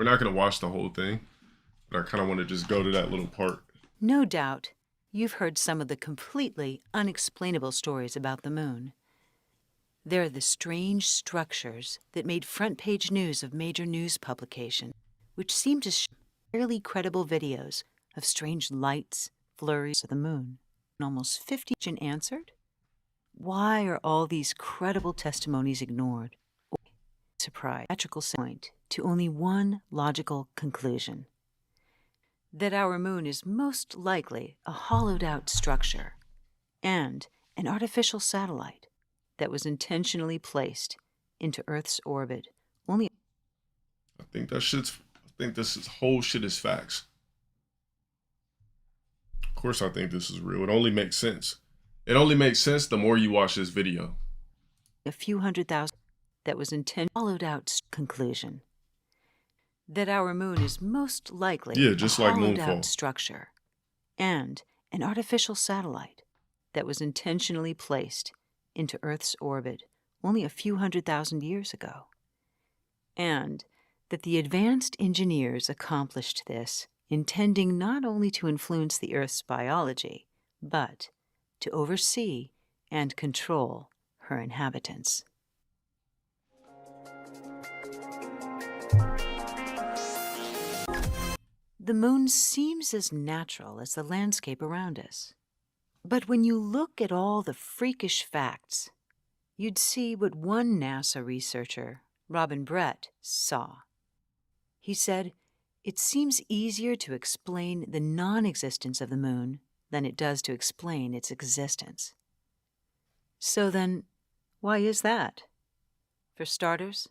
We're not going to watch the whole thing, but I kind of want to just go to that little part. No doubt, you've heard some of the completely unexplainable stories about the moon. They're the strange structures that made front-page news of major news publications, which seem to show fairly credible videos of strange lights, flurries of the moon. Almost 50 answered? Why are all these credible testimonies ignored? Surprise, metrical point to only one logical conclusion: that our moon is most likely a hollowed-out structure and an artificial satellite that was intentionally placed into Earth's orbit. I think this whole shit is facts. Of course, I think this is real. It only makes sense. It only makes sense the more you watch this video. A few 100,000 that was intentionally hollowed-out conclusion: that our moon is most likely Yeah, a just like hollowed-out Moonfall. structure and an artificial satellite that was intentionally placed into Earth's orbit only a few 100,000 years ago. And that the advanced engineers accomplished this intending not only to influence the Earth's biology, but to oversee and control her inhabitants. The moon seems as natural as the landscape around us. But when you look at all the freakish facts, you'd see what one NASA researcher, Robin Brett, saw. He said, "It seems easier to explain the non-existence of the moon than it does to explain its existence." So then, why is that? For starters,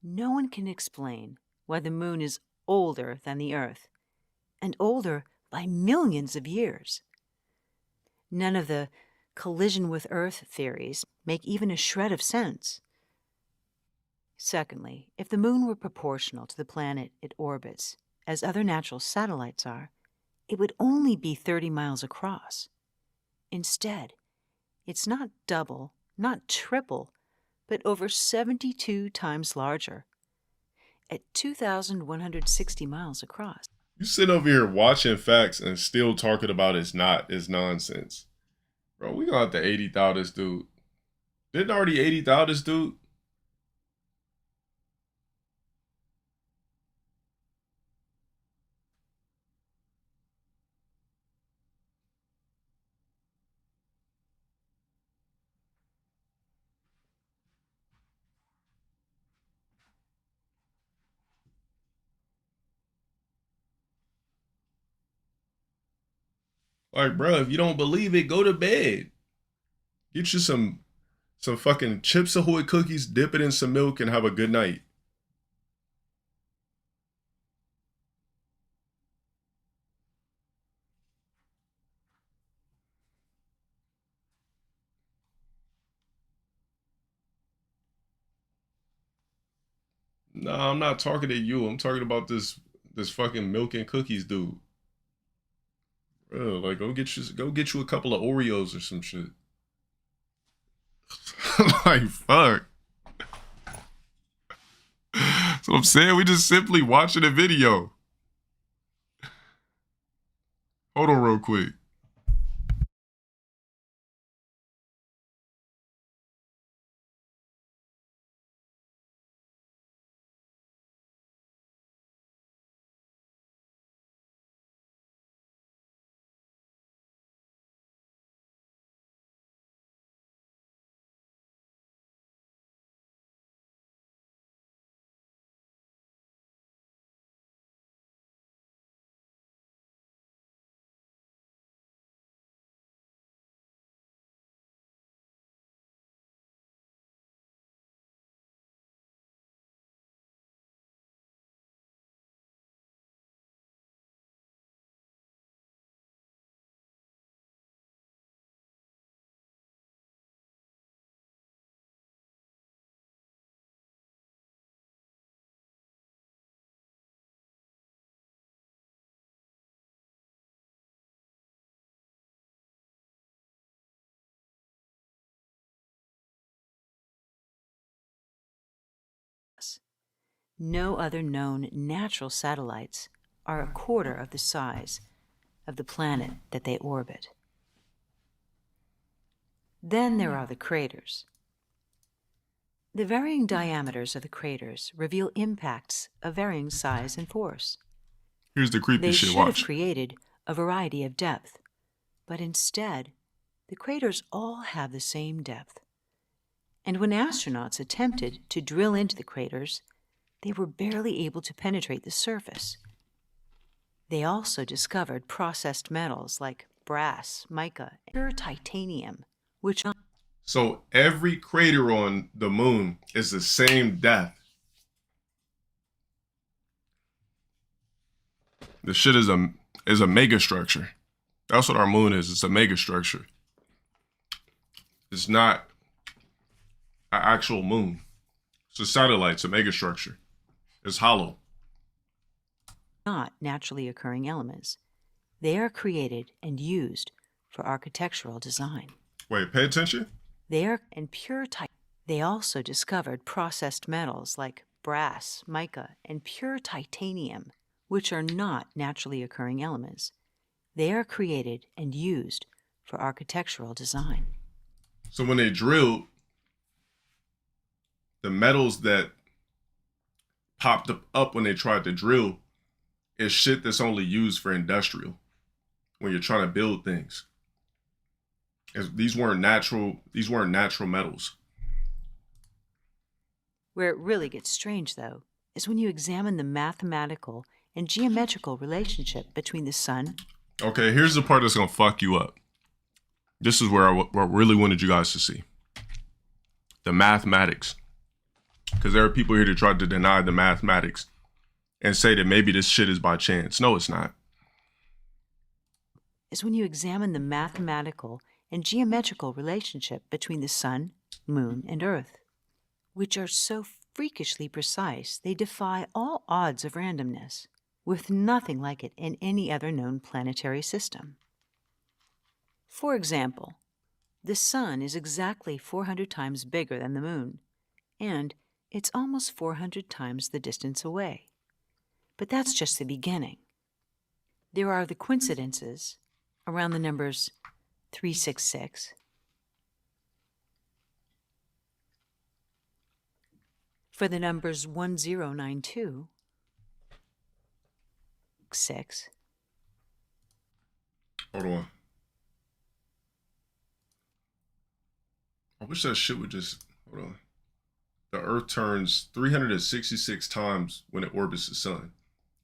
no one can explain why the moon is older than the Earth, and older by millions of years. None of the collision with Earth theories make even a shred of sense. Secondly, if the moon were proportional to the planet it orbits, as other natural satellites are, it would only be 30 miles across. Instead, it's not double, not triple, but over 72 times larger, at 2,160 miles across. You sit over here watching facts and still talking about it's nonsense. Bro, we gonna have to 80,000 this dude. Didn't already 80,000 this dude? Like, bro, if you don't believe it, go to bed. Get you some fucking Chips Ahoy cookies, dip it in some milk, and have a good night. Nah, I'm not talking to you. I'm talking about this fucking milk and cookies dude. Bro, like go get you a couple of Oreos or some shit. Like fuck. That's what I'm saying. We just simply watching a video. Hold on real quick. No other known natural satellites are a quarter of the size of the planet that they orbit. Then there are the craters. The varying diameters of the craters reveal impacts of varying size and force. Here's the creepy They shit, should have watch. created a variety of depth, but instead, the craters all have the same depth. And when astronauts attempted to drill into the craters, they were barely able to penetrate the surface. They also discovered processed metals like brass, mica, and pure titanium, which are So every crater on the moon is the same depth. The shit is a mega structure. That's what our moon is. It's a mega structure. It's not an actual moon. It's a satellite. It's a mega structure. It's hollow. not naturally occurring elements. They are created and used for architectural design. Wait, pay attention. They are and pure titanium. They also discovered processed metals like brass, mica, and pure titanium, which are not naturally occurring elements. They are created and used for architectural design. So when they drilled, the metals that popped up when they tried to drill is shit that's only used for industrial when you're trying to build things. These weren't natural metals. Where it really gets strange, though, is when you examine the mathematical and geometrical relationship between the sun. Okay, here's the part that's gonna fuck you up. This is where I really wanted you guys to see. The mathematics. Because there are people here that try to deny the mathematics and say that maybe this shit is by chance. No, it's not. Is when you examine the mathematical and geometrical relationship between the sun, moon, and earth, which are so freakishly precise they defy all odds of randomness, with nothing like it in any other known planetary system. For example, the sun is exactly 400 times bigger than the moon, and it's almost 400 times the distance away. But that's just the beginning. There are the coincidences around the numbers 366, for the numbers 1092, 6. Hold on. I wish that shit would just hold on. The Earth turns 366 times when it orbits the sun.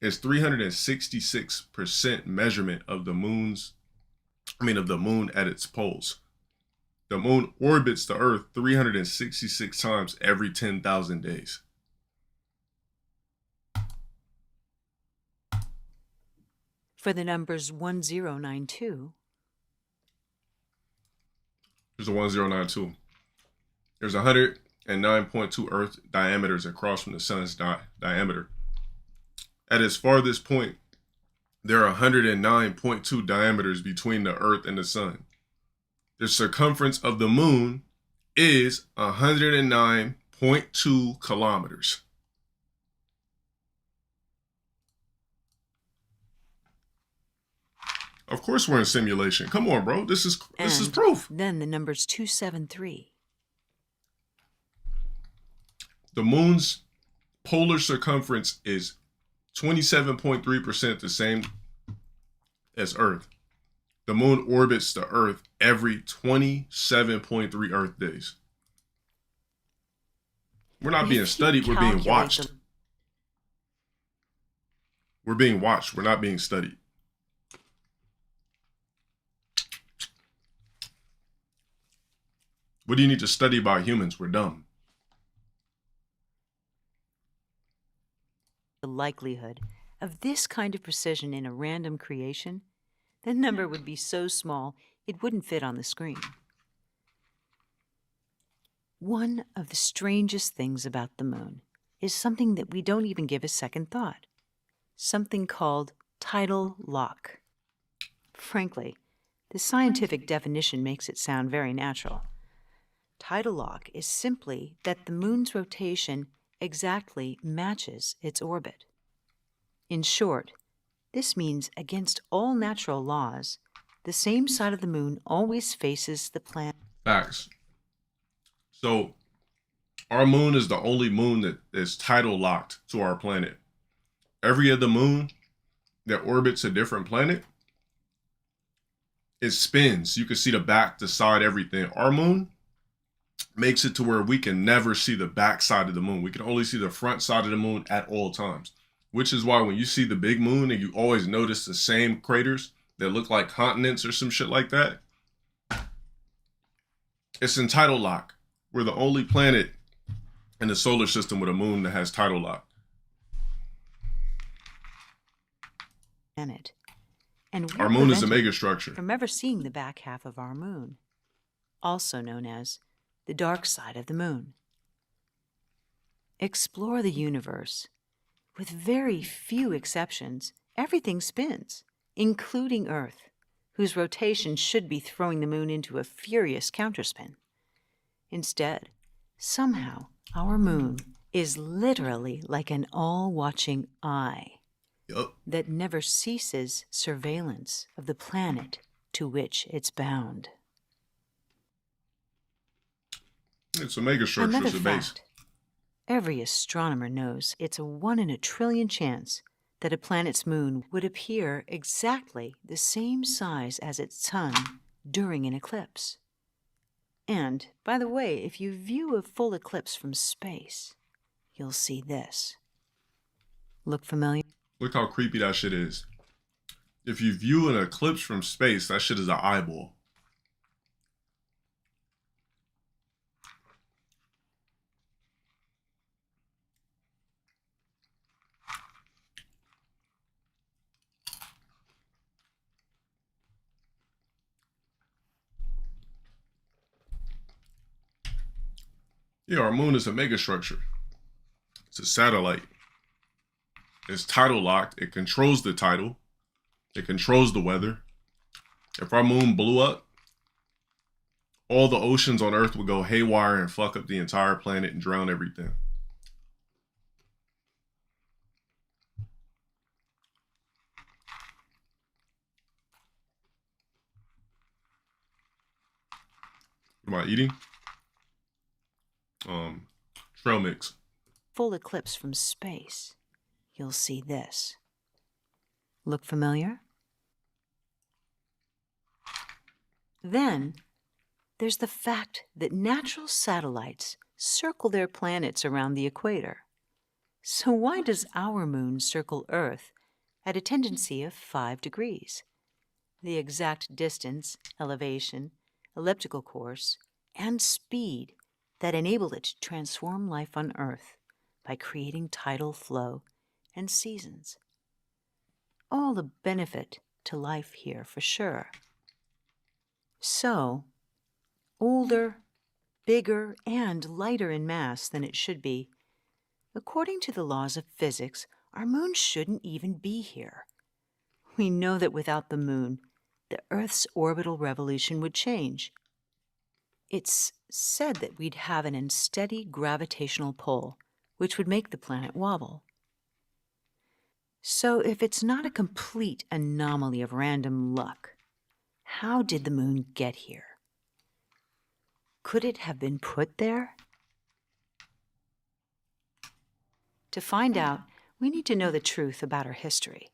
It's 366% measurement of the moon at its poles. The moon orbits the Earth 366 times every 10,000 days. For the numbers 1092, There's a 1092. There's 109.2 Earth diameters across from the sun's diameter. At its farthest point, there are 109.2 diameters between the Earth and the sun. The circumference of the moon is 109.2 kilometers. Of course we're in simulation. Come on, bro. This is proof. Then the numbers 273. The moon's polar circumference is 27.3% the same as Earth. The moon orbits the Earth every 27.3 Earth days. We're not being studied, we're being watched. We're being watched, we're not being studied. What do you need to study about humans? We're dumb. The likelihood of this kind of precision in a random creation, the number would be so small it wouldn't fit on the screen. One of the strangest things about the moon is something that we don't even give a second thought. Something called tidal lock. Frankly, the scientific definition makes it sound very natural. Tidal lock is simply that the moon's rotation exactly matches its orbit. In short, this means against all natural laws, the same side of the moon always faces the planet. Facts. So our moon is the only moon that is tidal locked to our planet. Every other moon that orbits a different planet, it spins. You can see the back, the side, everything. Our moon makes it to where we can never see the back side of the moon. We can only see the front side of the moon at all times, which is why when you see the big moon and you always notice the same craters that look like continents or some shit like that, it's in tidal lock. We're the only planet in the solar system with a moon that has tidal lock. And our moon is a megastructure. From ever seeing the back half of our moon, also known as the dark side of the moon. Explore the universe. With very few exceptions, everything spins, including Earth, whose rotation should be throwing the moon into a furious counterspin. Instead, somehow, our moon is literally like an all-watching eye that never ceases surveillance of the planet to which it's bound. It's a megastructure. It's a base. Every astronomer knows it's a 1 in a trillion chance that a planet's moon would appear exactly the same size as its sun during an eclipse. And, by the way, if you view a full eclipse from space, you'll see this. Look familiar? Look how creepy that shit is. If you view an eclipse from space, that shit is an eyeball. Yeah, our moon is a megastructure. It's a satellite. It's tidal locked. It controls the tidal. It controls the weather. If our moon blew up, all the oceans on Earth would go haywire and fuck up the entire planet and drown everything. What am I eating? Trail mix. Full eclipse from space, you'll see this. Look familiar? Then, there's the fact that natural satellites circle their planets around the equator. So why does our moon circle Earth at a tendency of 5 degrees? The exact distance, elevation, elliptical course, and speed that enable it to transform life on Earth by creating tidal flow and seasons. All a benefit to life here for sure. So, older, bigger, and lighter in mass than it should be, according to the laws of physics, our moon shouldn't even be here. We know that without the moon, the Earth's orbital revolution would change. It's said that we'd have an unsteady gravitational pull, which would make the planet wobble. So if it's not a complete anomaly of random luck, how did the moon get here? Could it have been put there? To find out, we need to know the truth about our history.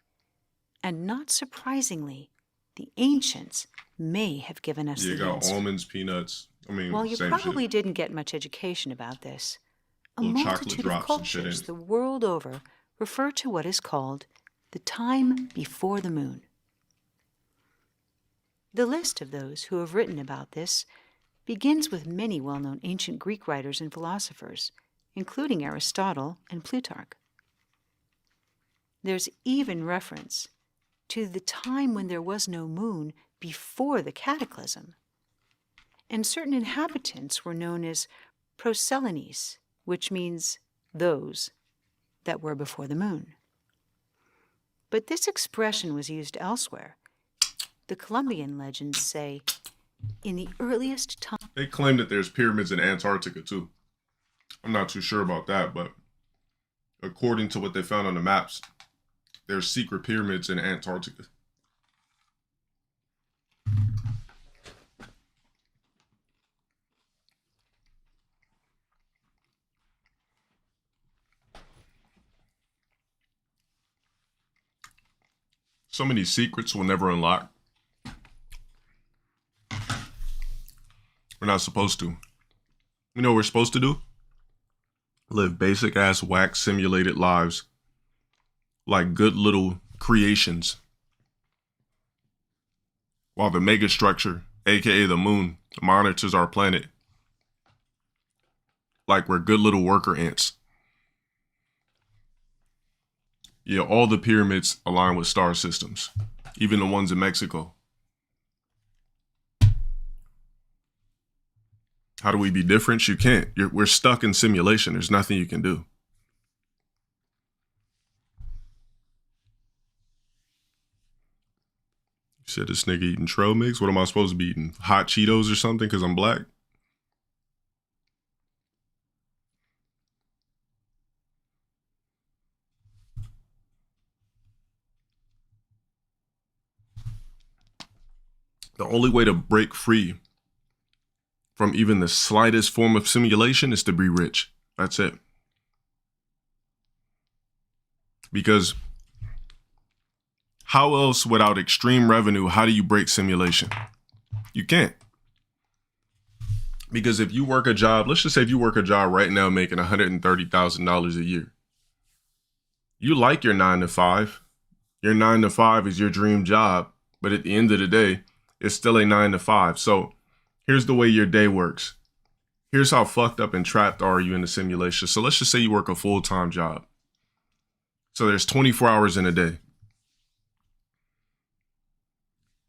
And not surprisingly, the ancients may have given us the answer. You got almonds, peanuts. While you probably shit. didn't get much education about this, a Little multitude of drops and shit in cultures it. the world over refer to what is called the time before the moon. The list of those who have written about this begins with many well-known ancient Greek writers and philosophers, including Aristotle and Plutarch. There's even reference to the time when there was no moon before the cataclysm, and certain inhabitants were known as Proselines, which means those that were before the moon. But this expression was used elsewhere. The Columbian legends say, in the earliest time... They claim that there's pyramids in Antarctica too. I'm not too sure about that, but according to what they found on the maps, there's secret pyramids in Antarctica. So many secrets we'll never unlock. We're not supposed to. You know what we're supposed to do? Live basic ass whack simulated lives. Like good little creations. While the megastructure, aka the moon, monitors our planet. Like we're good little worker ants. Yeah, all the pyramids align with star systems. Even the ones in Mexico. How do we be different? You can't. We're stuck in simulation. There's nothing you can do. You said this nigga eating trail mix? What am I supposed to be eating? Hot Cheetos or something because I'm black? The only way to break free from even the slightest form of simulation is to be rich. That's it. Because how else, without extreme revenue, how do you break simulation? You can't. Because if you work a job, let's just say if you work a job right now making $130,000 a year, you like your 9 to 5. Your 9 to 5 is your dream job, but at the end of the day, it's still a 9 to 5. So here's the way your day works. Here's how fucked up and trapped are you in the simulation. So let's just say you work a full-time job. So there's 24 hours in a day.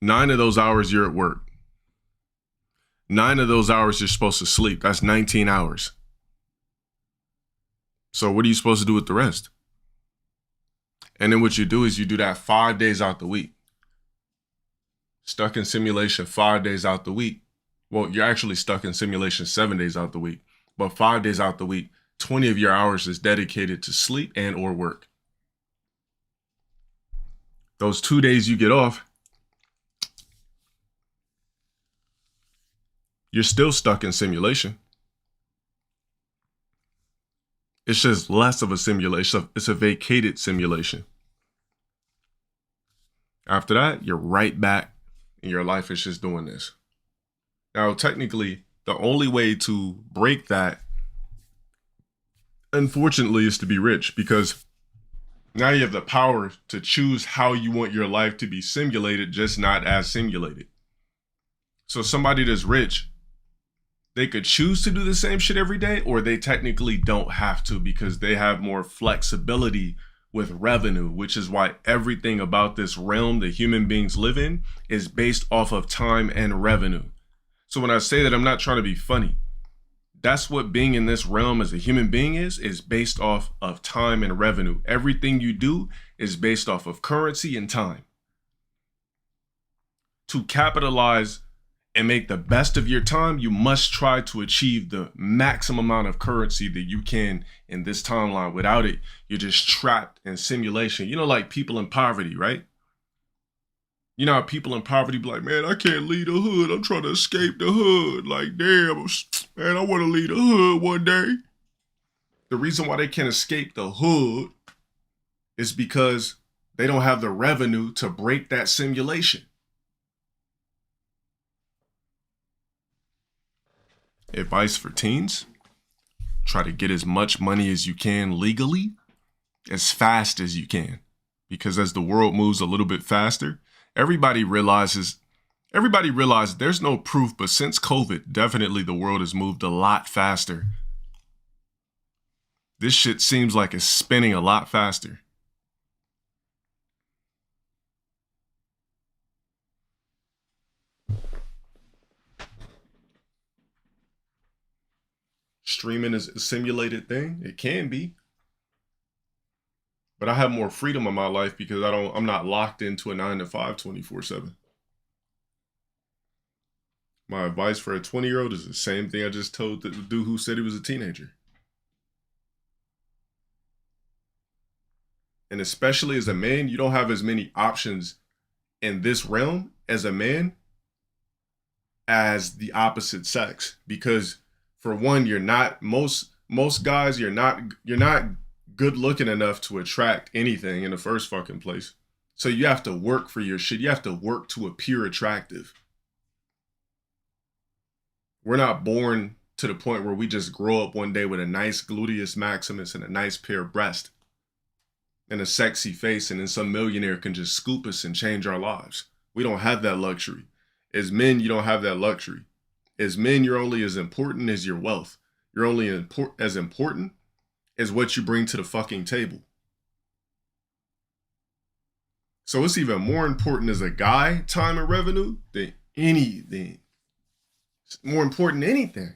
9 of those hours you're at work. 9 of those hours you're supposed to sleep. That's 19 hours. So what are you supposed to do with the rest? And then what you do is you do that 5 days out the week. Stuck in simulation 5 days out the week. Well, you're actually stuck in simulation 7 days out the week. But 5 days out the week, 20 of your hours is dedicated to sleep and or work. Those 2 days you get off, you're still stuck in simulation. It's just less of a simulation. It's a vacated simulation. After that, you're right back and your life is just doing this. Now, technically, the only way to break that, unfortunately, is to be rich, because now you have the power to choose how you want your life to be simulated, just not as simulated. So somebody that's rich, they could choose to do the same shit every day, or they technically don't have to because they have more flexibility with revenue, which is why everything about this realm that human beings live in is based off of time and revenue. So when I say that, I'm not trying to be funny. That's what being in this realm as a human being is based off of time and revenue. Everything you do is based off of currency and time. To capitalize and make the best of your time, you must try to achieve the maximum amount of currency that you can in this timeline. Without it, you're just trapped in simulation. You know, like people in poverty, right? You know how people in poverty be like, man, I can't leave the hood. I'm trying to escape the hood. Like, damn, man, I want to leave the hood one day. The reason why they can't escape the hood is because they don't have the revenue to break that simulation. Advice for teens: try to get as much money as you can legally, as fast as you can. Because as the world moves a little bit faster, everybody realizes there's no proof, but since COVID, definitely the world has moved a lot faster. This shit seems like it's spinning a lot faster. Streaming is a simulated thing. It can be. But I have more freedom in my life because I'm not locked into a 9 to 5 24/7. My advice for a 20-year-old is the same thing I just told the dude who said he was a teenager. And especially as a man, you don't have as many options in this realm as a man as the opposite sex. Because for one, you're not most guys, you're not good looking enough to attract anything in the first fucking place. So you have to work for your shit. You have to work to appear attractive. We're not born to the point where we just grow up one day with a nice gluteus maximus and a nice pair of breasts and a sexy face, and then some millionaire can just scoop us and change our lives. We don't have that luxury. As men, you don't have that luxury. As men, you're only as important as your wealth. You're only as important as what you bring to the fucking table. So it's even more important as a guy, time and revenue, than anything. It's more important than anything.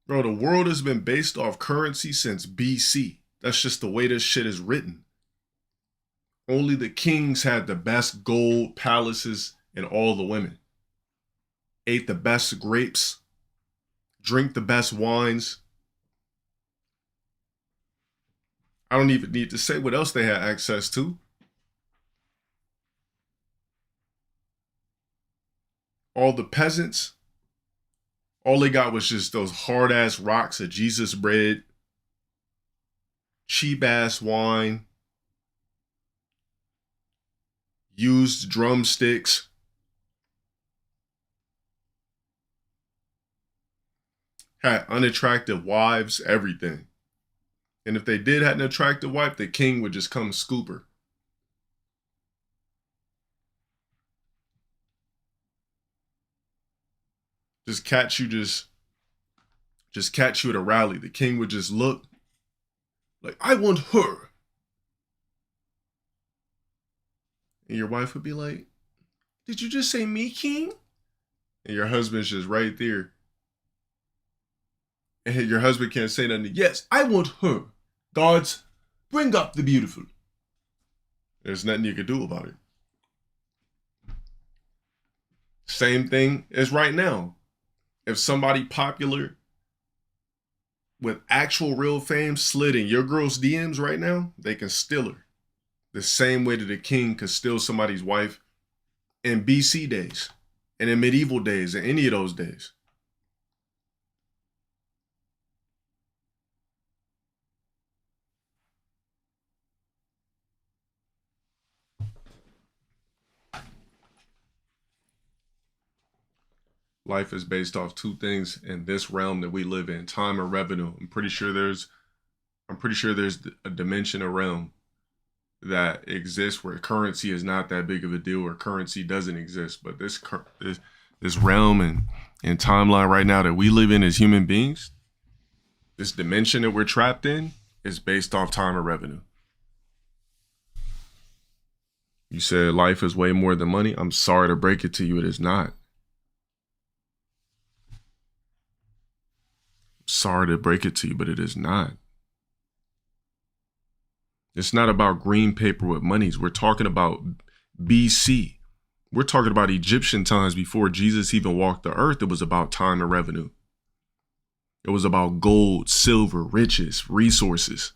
Bro, the world has been based off currency since BC. That's just the way this shit is written. Only the kings had the best gold palaces and all the women. Ate the best grapes. Drink the best wines. I don't even need to say what else they had access to. All the peasants, all they got was just those hard-ass rocks of Jesus bread, cheap-ass wine, used drumsticks, had unattractive wives, everything. And if they did have an attractive wife, the king would just come scoop her. Just catch you at a rally. The king would just look like, I want her. And your wife would be like, did you just say me, king? And your husband's just right there. And your husband can't say nothing. Yes, I want her. Guards, bring up the beautiful. There's nothing you could do about it. Same thing as right now. If somebody popular with actual real fame slid in your girl's DMs right now, they can steal her. The same way that a king could steal somebody's wife in BC days and in medieval days and any of those days. Life is based off two things in this realm that we live in: time and revenue. I'm pretty sure there's a dimension, a realm that exists where currency is not that big of a deal, or currency doesn't exist. But this realm and timeline right now that we live in as human beings, this dimension that we're trapped in, is based off time and revenue. You said life is way more than money. I'm sorry to break it to you, it is not. Sorry to break it to you, but it is not. It's not about green paper with monies. We're talking about BC. We're talking about Egyptian times before Jesus even walked the earth. It was about time and revenue. It was about gold, silver, riches, resources.